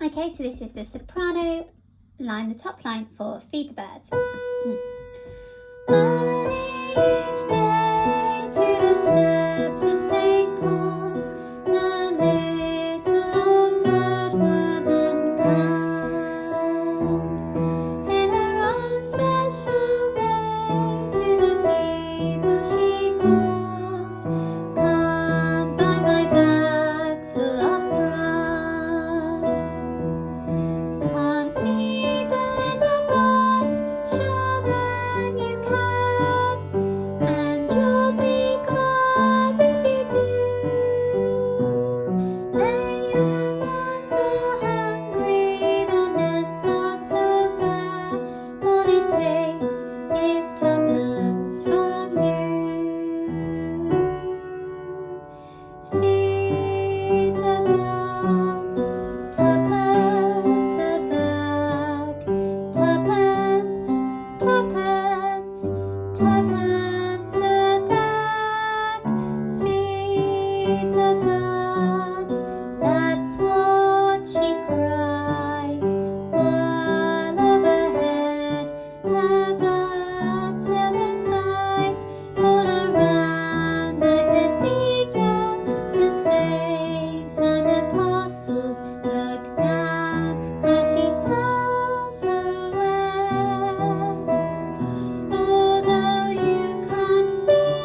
Okay, so this is the soprano line, the top line for Feed the Birds. On each day to the steps of St. Paul's, the little old birdwoman comes in her own special way to the people she calls. Come buy my bags full of crumbs. Come feed the little birds, show them you can, and you'll be glad if you do. Their young ones are hungry, the nests are so bare, all it takes is tuppence from you. Feed the birds, tuppence a bag, tuppence, tuppence, tuppence a bag. Feed the birds, that's what she cries, while overhead her birds fill the skies. All around the cathedral, the saints and apostles look down as she sells her wares. Although you can't see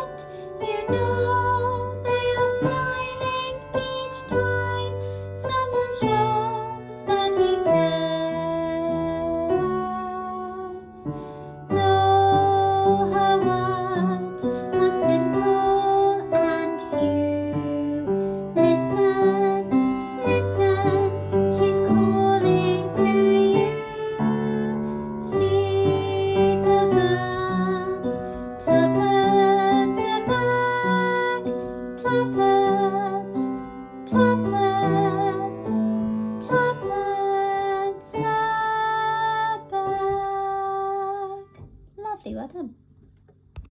it, you know they are smiling each time someone shows that he cares. Though her words are simple and few, listen, listen, she's calling to you. Feed the birds, tuppence a bag, tuppence, tuppence, tuppence a bag. Lovely, well done.